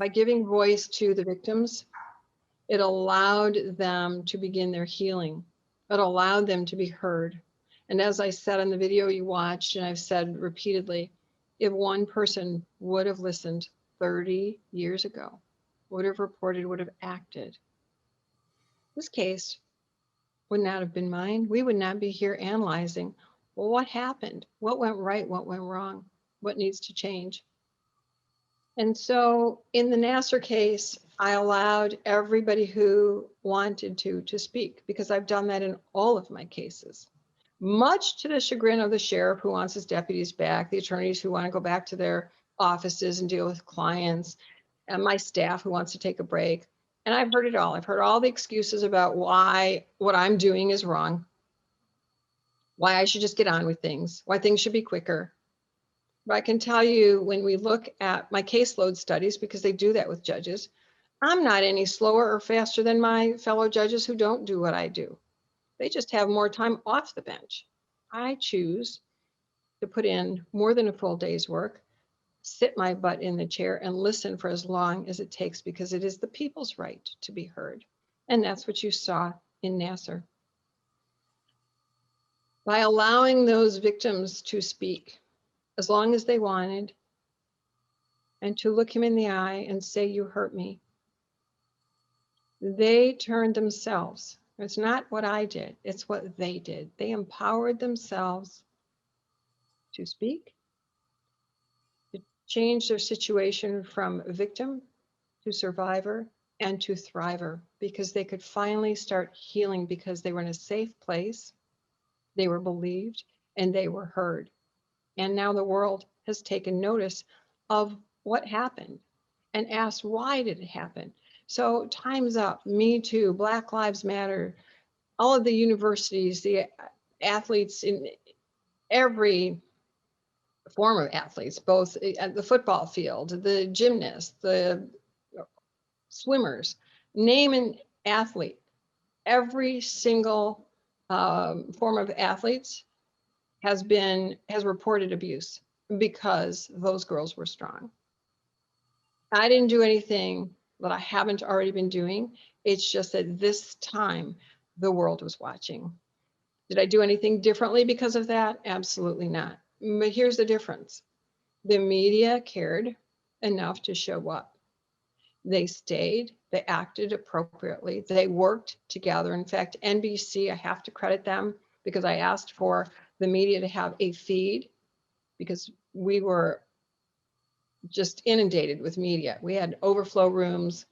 By giving voice to the victims, it allowed them to begin their healing. It allowed them to be heard. And as I said in the video you watched, and I've said repeatedly, if one person would have listened 30 years ago, would have reported, would have acted, this case would not have been mine. We would not be here analyzing, well, what happened? What went right? What went wrong? What needs to change? And so in the Nassar case, I allowed everybody who wanted to speak, because I've done that in all of my cases, much to the chagrin of the sheriff who wants his deputies back, the attorneys who want to go back to their offices and deal with clients, and my staff who wants to take a break. And I've heard it all. I've heard all the excuses about why what I'm doing is wrong, why I should just get on with things, why things should be quicker. But I can tell you, when we look at my caseload studies, because they do that with judges, I'm not any slower or faster than my fellow judges who don't do what I do. They just have more time off the bench. I choose to put in more than a full day's work, sit my butt in the chair and listen for as long as it takes, because it is the people's right to be heard. And that's what you saw in Nassar. By allowing those victims to speak as long as they wanted, and to look him in the eye and say, you hurt me, they turned themselves. It's not what I did, it's what they did. They empowered themselves to speak, to change their situation from victim to survivor and to thriver, because they could finally start healing, because they were in a safe place, they were believed, and they were heard. And now the world has taken notice of what happened and asked, why did it happen? So time's up. Me Too, Black Lives Matter, all of the universities, the athletes in every form of athletes, both at the football field, the gymnasts, the swimmers, name an athlete, every single form of athletes has reported abuse, because those girls were strong. I didn't do anything that I haven't already been doing. It's just that this time the world was watching. Did I do anything differently because of that? Absolutely not. But here's the difference. The media cared enough to show up. They stayed, they acted appropriately, they worked together. In fact, NBC, I have to credit them, because I asked for the media to have a feed, because we were just inundated with media. We had overflow rooms.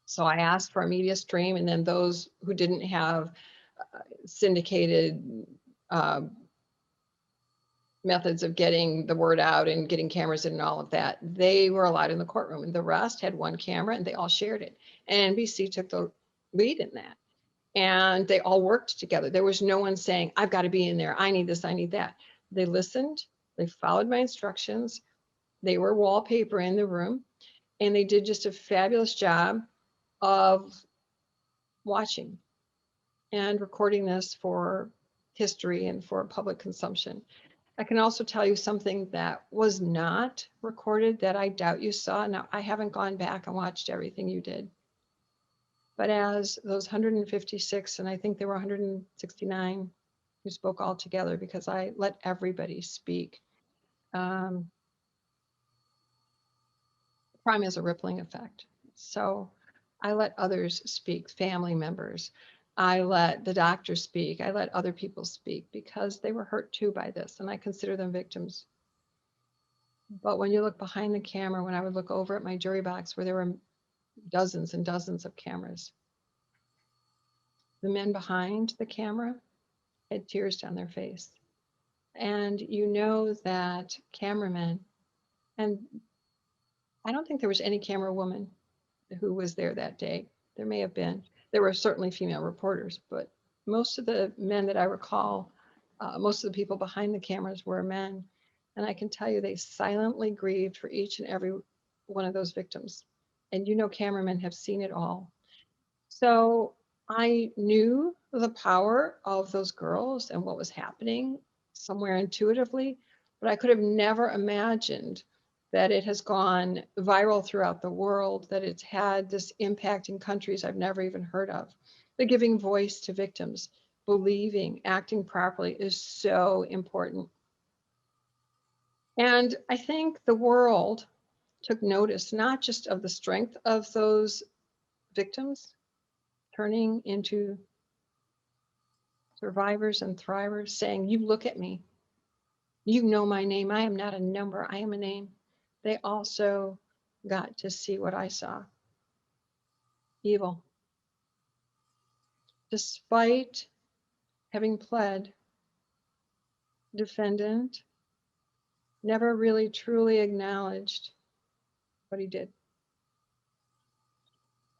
So I asked for a media stream, and then those who didn't have syndicated methods of getting the word out and getting cameras in and all of that, they were allowed in the courtroom, and the rest had one camera and they all shared it. And NBC took the lead in that, and they all worked together. There was no one saying, I've got to be in there, I need this, I need that. They listened, they followed my instructions, they were wallpaper in the room, and they did just a fabulous job of watching and recording this for history and for public consumption. I can also tell you something that was not recorded that I doubt you saw. Now, I haven't gone back and watched everything you did, but as those 156, and I think there were 169 who spoke all together, because I let everybody speak. Crime has a rippling effect. So I let others speak, family members. I let the doctor speak. I let other people speak, because they were hurt too by this, and I consider them victims. But when you look behind the camera, when I would look over at my jury box where there were dozens and dozens of cameras, the men behind the camera had tears down their face. And you know that cameramen, and I don't think there was any camera woman who was there that day. There may have been. There were certainly female reporters, but most of the men that I recall, most of the people behind the cameras were men. And I can tell you, they silently grieved for each and every one of those victims. And you know, cameramen have seen it all. So I knew the power of those girls and what was happening somewhere intuitively, but I could have never imagined that it has gone viral throughout the world, that it's had this impact in countries I've never even heard of. The giving voice to victims, believing, acting properly is so important. And I think the world took notice, not just of the strength of those victims turning into survivors and thrivers, saying, you look at me, you know my name, I am not a number, I am a name. They also got to see what I saw. Evil. Despite having pled, defendant never really truly acknowledged what he did.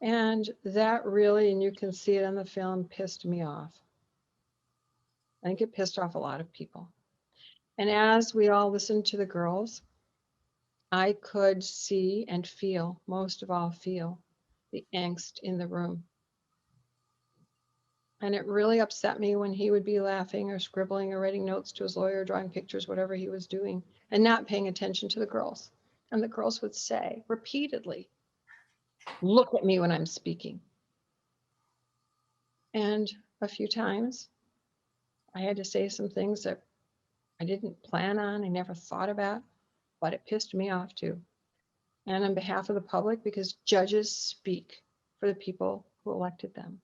And that really, and you can see it on the film, pissed me off. I think it pissed off a lot of people. And as we all listened to the girls, I could see and feel, most of all feel, the angst in the room. And it really upset me when he would be laughing or scribbling or writing notes to his lawyer, drawing pictures, whatever he was doing, and not paying attention to the girls. And the girls would say repeatedly, look at me when I'm speaking. And a few times I had to say some things that I didn't plan on, I never thought about, but it pissed me off too. And on behalf of the public, because judges speak for the people who elected them.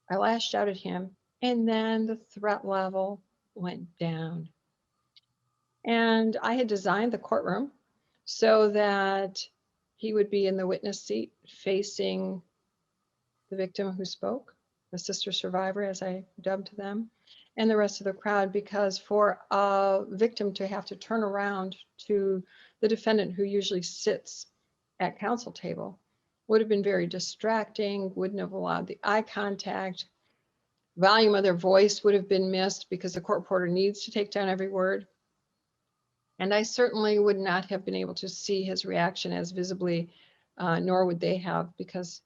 I lashed out at him, and then the threat level went down. And I had designed the courtroom so that he would be in the witness seat facing the victim who spoke, the sister survivor, as I dubbed them, and the rest of the crowd, because for a victim to have to turn around to the defendant who usually sits at counsel table would have been very distracting, wouldn't have allowed the eye contact, volume of their voice would have been missed because the court reporter needs to take down every word. And I certainly would not have been able to see his reaction as visibly, nor would they have, because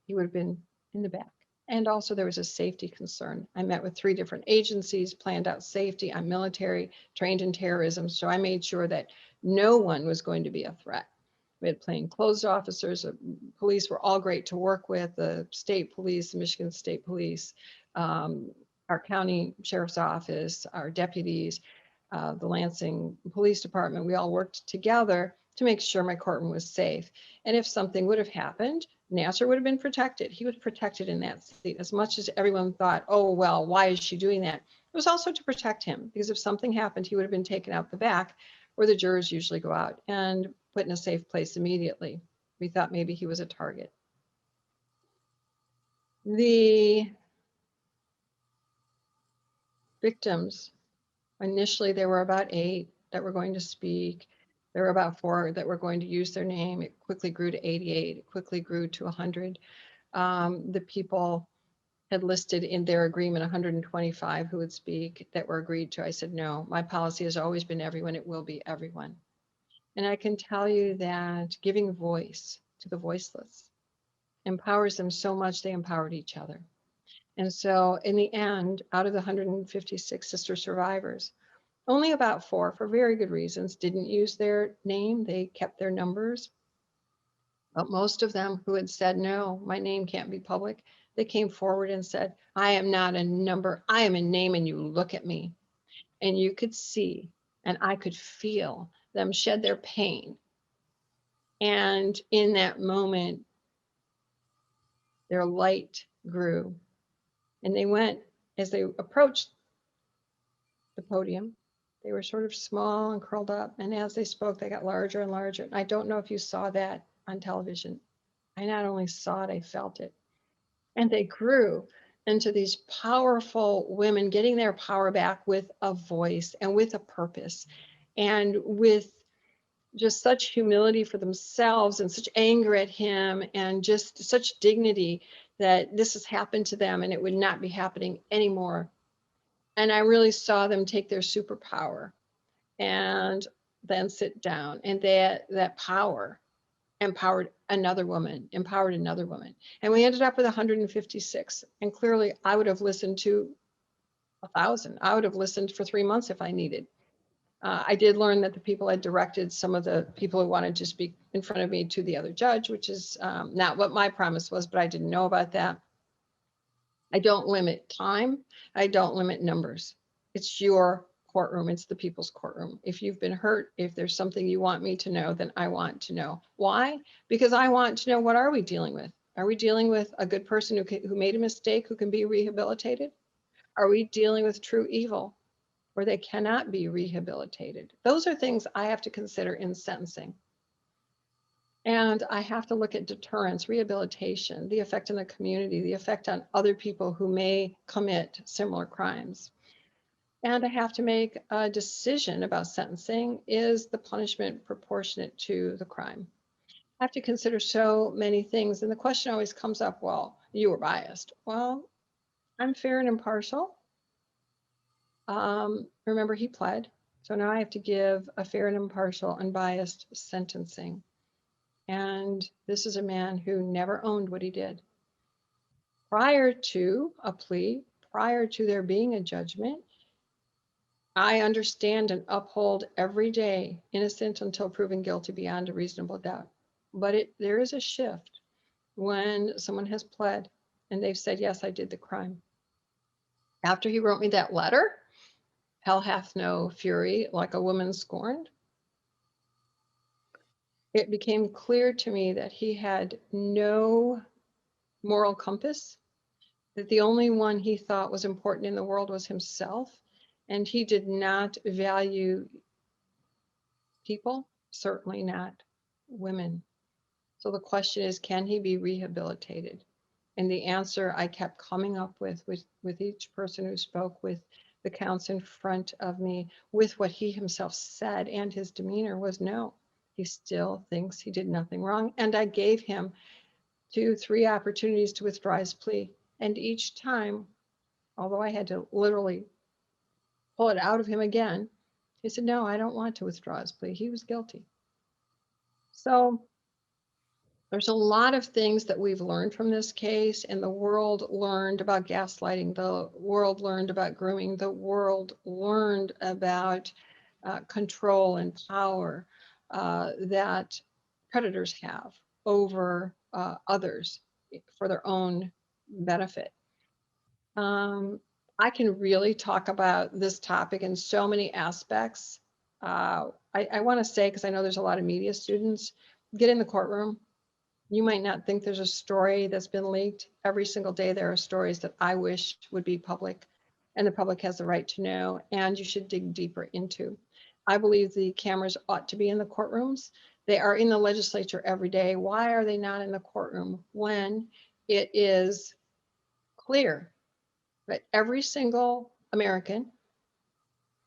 he would have been in the back. And also there was a safety concern. I met with 3 different agencies, planned out safety. I'm military, trained in terrorism. So I made sure that no one was going to be a threat. We had plainclothes officers, police were all great to work with, the state police, the Michigan State Police, our county sheriff's office, our deputies, the Lansing Police Department. We all worked together to make sure my courtroom was safe. And if something would have happened, Nassar would have been protected. He was protected in that seat. As much as everyone thought, oh, well, why is she doing that? It was also to protect him, because if something happened, he would have been taken out the back where the jurors usually go out and put in a safe place immediately. We thought maybe he was a target. The victims, initially there were about 8 that were going to speak. There were about 4 that were going to use their name. It quickly grew to 88. It quickly grew to 100. The people had listed in their agreement 125 who would speak that were agreed to. I said, no, my policy has always been everyone. It will be everyone. And I can tell you that giving voice to the voiceless empowers them so much, they empowered each other. And so in the end, out of the 156 sister survivors, only about 4, for very good reasons, didn't use their name. They kept their numbers. But most of them who had said, no, my name can't be public, they came forward and said, I am not a number, I am a name, and you look at me. And you could see, and I could feel them shed their pain. And in that moment, their light grew. And they went, as they approached the podium, they were sort of small and curled up. And as they spoke, they got larger and larger. And I don't know if you saw that on television. I not only saw it, I felt it. And they grew into these powerful women, getting their power back with a voice and with a purpose and with just such humility for themselves and such anger at him and just such dignity that this has happened to them and it would not be happening anymore. And I really saw them take their superpower and then sit down, and that power empowered another woman. And we ended up with 156. And clearly I would have listened to 1,000. I would have listened for 3 months if I needed. I did learn that the people had directed some of the people who wanted to speak in front of me to the other judge, which is not what my promise was, but I didn't know about that. I don't limit time. I don't limit numbers. It's your courtroom. It's the people's courtroom. If you've been hurt, if there's something you want me to know, then I want to know. Why? Because I want to know, what are we dealing with? Are we dealing with a good person who made a mistake, who can be rehabilitated? Are we dealing with true evil, where they cannot be rehabilitated? Those are things I have to consider in sentencing. And I have to look at deterrence, rehabilitation, the effect on the community, the effect on other people who may commit similar crimes. And I have to make a decision about sentencing. Is the punishment proportionate to the crime? I have to consider so many things. And the question always comes up, well, you were biased. Well, I'm fair and impartial. Remember, he pled. So now I have to give a fair and impartial, unbiased sentencing. And this is a man who never owned what he did. Prior to a plea, prior to there being a judgment, I understand and uphold every day, innocent until proven guilty beyond a reasonable doubt. But there is a shift when someone has pled and they've said, yes, I did the crime. After he wrote me that letter, hell hath no fury like a woman scorned, it became clear to me that he had no moral compass, that the only one he thought was important in the world was himself, and he did not value people, certainly not women. So the question is, can he be rehabilitated? And the answer I kept coming up with each person who spoke, with the counts in front of me, with what he himself said and his demeanor, was no. He still thinks he did nothing wrong. And I gave him 2-3 opportunities to withdraw his plea. And each time, although I had to literally pull it out of him again, he said, no, I don't want to withdraw his plea. He was guilty. So there's a lot of things that we've learned from this case, and the world learned about gaslighting, the world learned about grooming, the world learned about control and power that predators have over others for their own benefit. I can really talk about this topic in so many aspects. I want to say, because I know there's a lot of media students, get in the courtroom. You might not think there's a story that's been leaked. Every single day there are stories that I wish would be public, and the public has the right to know, and you should dig deeper into. I believe the cameras ought to be in the courtrooms. They are in the legislature every day. Why are they not in the courtroom when it is clear that every single American,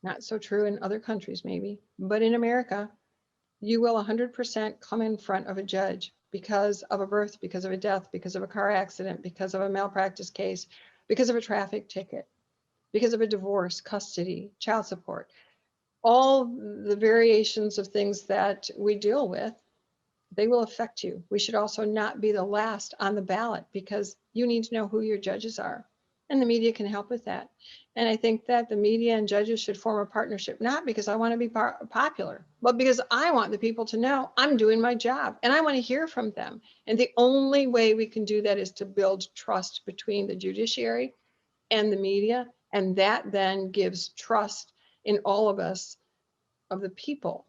not so true in other countries maybe, but in America, you will 100% come in front of a judge because of a birth, because of a death, because of a car accident, because of a malpractice case, because of a traffic ticket, because of a divorce, custody, child support, all the variations of things that we deal with, they will affect you. We should also not be the last on the ballot, because you need to know who your judges are. And the media can help with that. And I think that the media and judges should form a partnership, not because I want to be popular, but because I want the people to know I'm doing my job and I want to hear from them. And the only way we can do that is to build trust between the judiciary and the media. And that then gives trust in all of us, of the people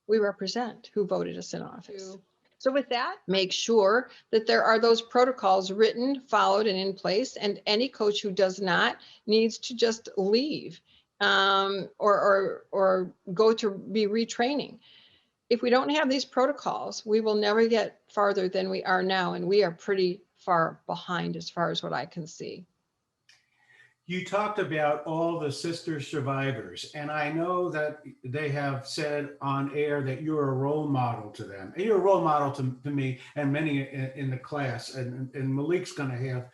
we represent who voted us in office. So with that, make sure that there are those protocols written, followed, and in place. And any coach who does not needs to just leave or go to be retraining. If we don't have these protocols, we will never get farther than we are now. And we are pretty far behind as far as what I can see. You talked about all the sister survivors, and I know that they have said on air that you're a role model to them. And you're a role model to me and many in the class. And Malik's going to have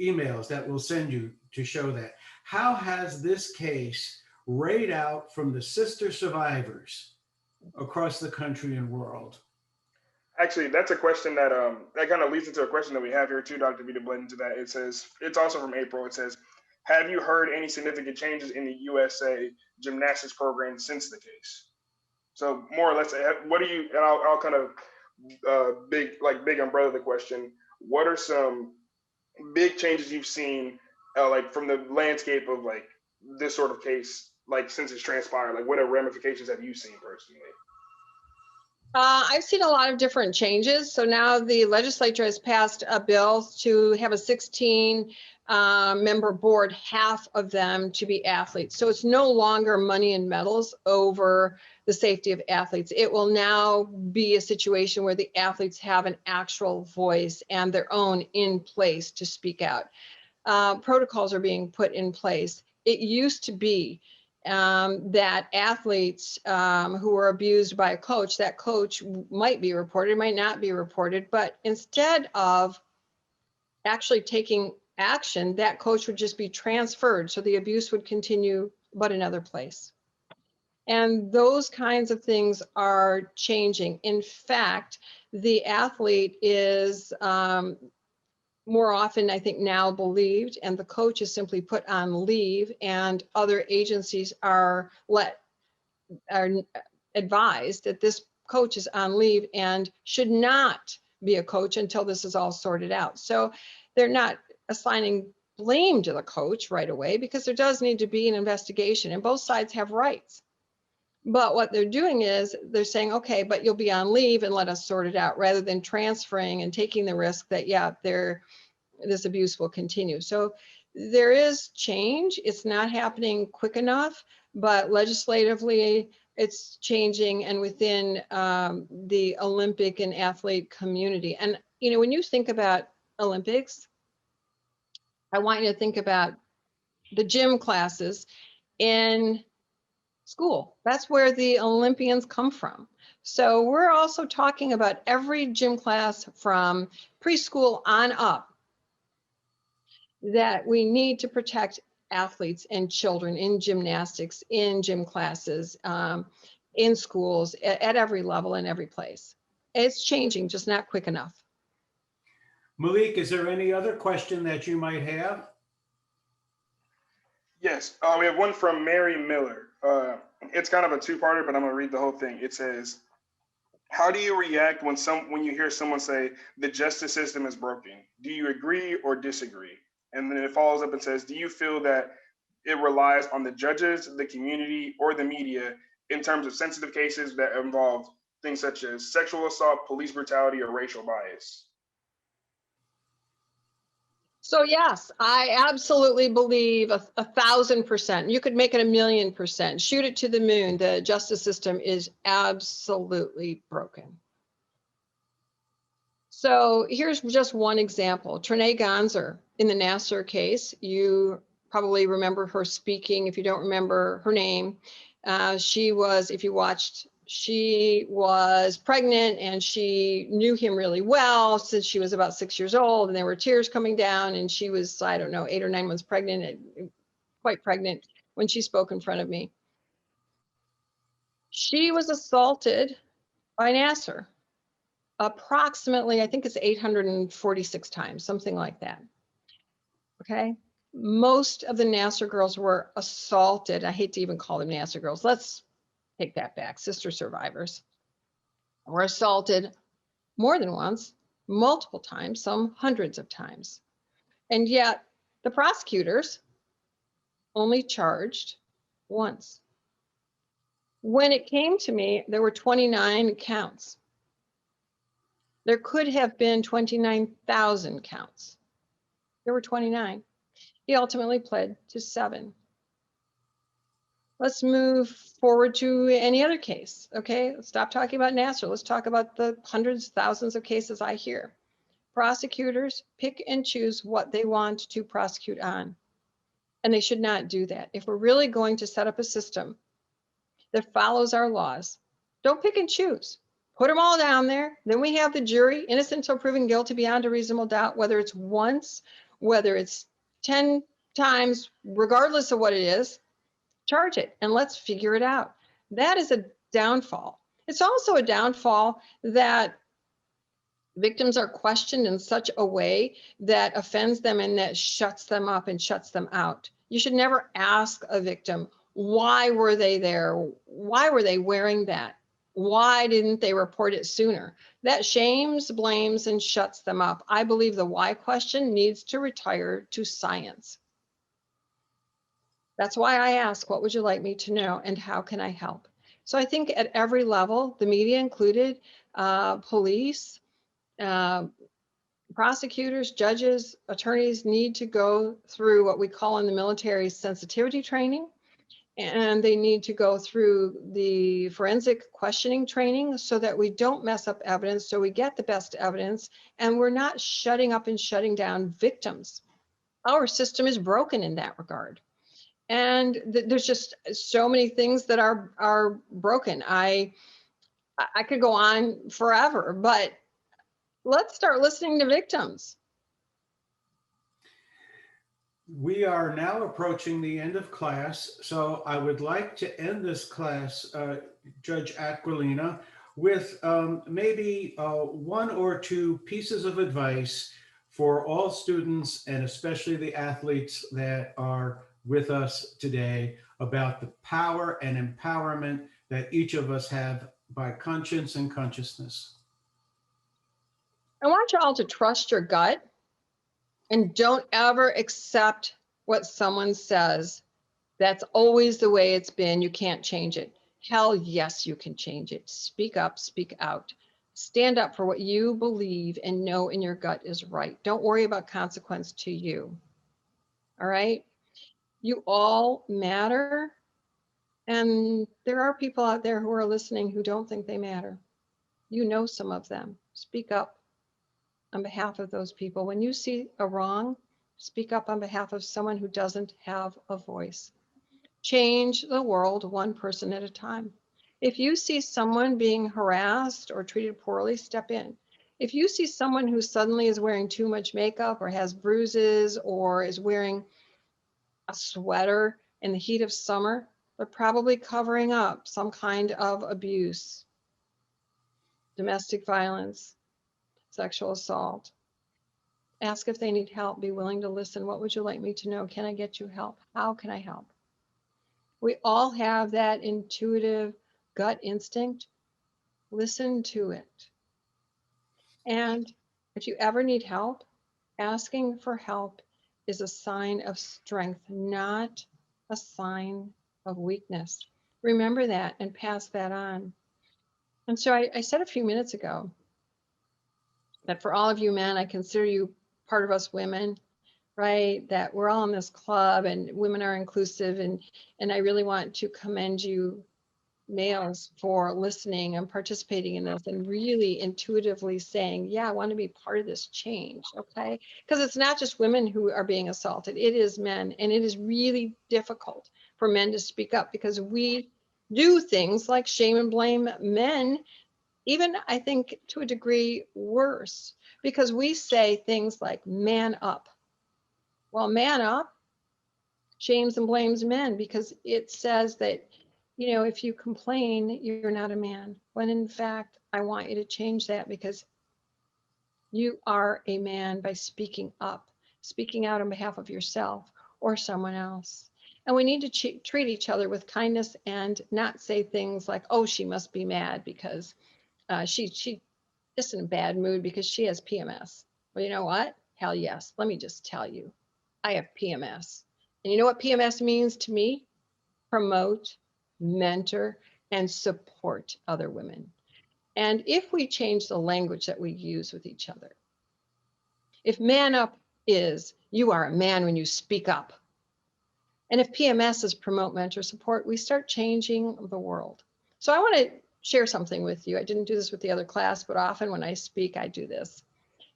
emails that we'll send you to show that. How has this case rayed out from the sister survivors across the country and world? Actually, that's a question that that kind of leads into a question that we have here too, Dr. V, to blend into that. It says, it's also from April. It says, have you heard any significant changes in the USA gymnastics program since the case. So more or less, what do you, and I'll kind of big umbrella the question, what are some big changes you've seen like from the landscape of like this sort of case, like since it's transpired, like what are ramifications have you seen personally? I've seen a lot of different changes. So now the legislature has passed a bill to have a 16 member board, half of them to be athletes. So it's no longer money and medals over the safety of athletes. It will now be a situation where the athletes have an actual voice and their own in place to speak out. Protocols are being put in place. It used to be that athletes who were abused by a coach, that coach might be reported, might not be reported, but instead of actually taking action, that coach would just be transferred. So the abuse would continue, but another place. And those kinds of things are changing. In fact, the athlete is more often, I think, now believed, and the coach is simply put on leave, and other agencies are advised that this coach is on leave and should not be a coach until this is all sorted out. So they're not assigning blame to the coach right away, because there does need to be an investigation, and both sides have rights. But what they're doing is they're saying, okay, but you'll be on leave and let us sort it out, rather than transferring and taking the risk that, yeah, this abuse will continue. So there is change. It's not happening quick enough, but legislatively it's changing, and within the Olympic and athlete community. And, you know, when you think about Olympics, I want you to think about the gym classes in school. That's where the Olympians come from. So we're also talking about every gym class from preschool on up, that we need to protect athletes and children in gymnastics, in gym classes, in schools, at every level, in every place. It's changing, just not quick enough. Malik, is there any other question that you might have? Yes, we have one from Mary Miller. It's kind of a two-parter, but I'm gonna read the whole thing. It says, how do you react when you hear someone say the justice system is broken? Do you agree or disagree? And then it follows up and says, do you feel that it relies on the judges, the community, or the media in terms of sensitive cases that involve things such as sexual assault, police brutality, or racial bias? So yes, I absolutely believe 1,000%. You could make it 1,000,000%. Shoot it to the moon. The justice system is absolutely broken. So here's just one example. Trinae Gonzer in the Nassar case. You probably remember her speaking. If you don't remember her name, she was, if you watched, she was pregnant, and she knew him really well since she was about 6 years old, and there were tears coming down, and she was, I don't know, 8 or 9 months pregnant, quite pregnant, when she spoke in front of me. She was assaulted by Nassar approximately, I think it's 846 times, something like that. Okay. Most of the Nassar girls were assaulted. I hate to even call them Nassar girls. Let's take that back. Sister survivors were assaulted more than once, multiple times, some hundreds of times. And yet the prosecutors only charged once. When it came to me, there were 29 counts. There could have been 29,000 counts. There were 29. He ultimately pled to 7. Let's move forward to any other case. Okay, let's stop talking about Nassar. Let's talk about the hundreds, thousands of cases I hear. Prosecutors pick and choose what they want to prosecute on, and they should not do that. If we're really going to set up a system that follows our laws, don't pick and choose. Put them all down there. Then we have the jury, innocent until proven guilty beyond a reasonable doubt, whether it's once, whether it's 10 times, regardless of what it is. Charge it and let's figure it out. That is a downfall. It's also a downfall that victims are questioned in such a way that offends them and that shuts them up and shuts them out. You should never ask a victim, Why were they there? Why were they wearing that? Why didn't they report it sooner? That shames, blames, and shuts them up. I believe the why question needs to retire to science. That's why I ask, what would you like me to know and how can I help? So I think at every level, the media included, police, prosecutors, judges, attorneys need to go through what we call in the military sensitivity training. And they need to go through the forensic questioning training so that we don't mess up evidence, so we get the best evidence and we're not shutting up and shutting down victims. Our system is broken in that regard. And there's just so many things that are broken. I could go on forever, but let's start listening to victims. We are now approaching the end of class, so I would like to end this class, Judge Aquilina, with maybe one or two pieces of advice for all students and especially the athletes that are with us today about the power and empowerment that each of us have by conscience and consciousness. I want you all to trust your gut and don't ever accept what someone says. That's always the way it's been. You can't change it. Hell yes, you can change it. Speak up, speak out. Stand up for what you believe and know in your gut is right. Don't worry about consequence to you. All right? You all matter. And there are people out there who are listening who don't think they matter. You know some of them. Speak up on behalf of those people. When you see a wrong, speak up on behalf of someone who doesn't have a voice. Change the world one person at a time. If you see someone being harassed or treated poorly, step in. If you see someone who suddenly is wearing too much makeup or has bruises or is wearing a sweater in the heat of summer, they're probably covering up some kind of abuse, domestic violence, sexual assault. Ask if they need help. Be willing to listen. What would you like me to know? Can I get you help? How can I help? We all have that intuitive gut instinct. Listen to it. And if you ever need help, asking for help is a sign of strength, not a sign of weakness. Remember that and pass that on. And so I said a few minutes ago that for all of you men, I consider you part of us women, right? That we're all in this club and women are inclusive. And I really want to commend you males for listening and participating in this and really intuitively saying, yeah, I want to be part of this change, okay? Because it's not just women who are being assaulted, it is men. And it is really difficult for men to speak up because we do things like shame and blame men, even I think to a degree worse, because we say things like man up. Well, man up shames and blames men because it says that, you know, if you complain, you're not a man. When in fact, I want you to change that because you are a man by speaking up, speaking out on behalf of yourself or someone else. And we need to treat each other with kindness and not say things like, oh, she must be mad because she just in a bad mood because she has PMS. Well, you know what? Hell yes. Let me just tell you, I have PMS. And you know what PMS means to me? Promote, mentor, and support other women. And if we change the language that we use with each other, if man up is you are a man when you speak up, and if PMS is promote, mentor, support, we start changing the world. So I want to share something with you. I didn't do this with the other class, but often when I speak, I do this.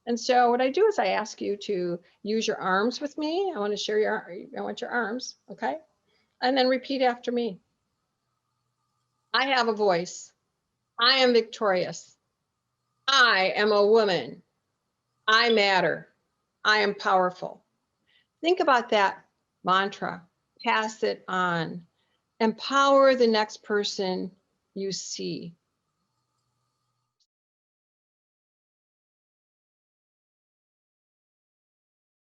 And so what I do is I ask you to use your arms with me. I want to share I want your arms, okay? And then repeat after me. I have a voice. I am victorious. I am a woman. I matter. I am powerful. Think about that mantra. Pass it on. Empower the next person you see.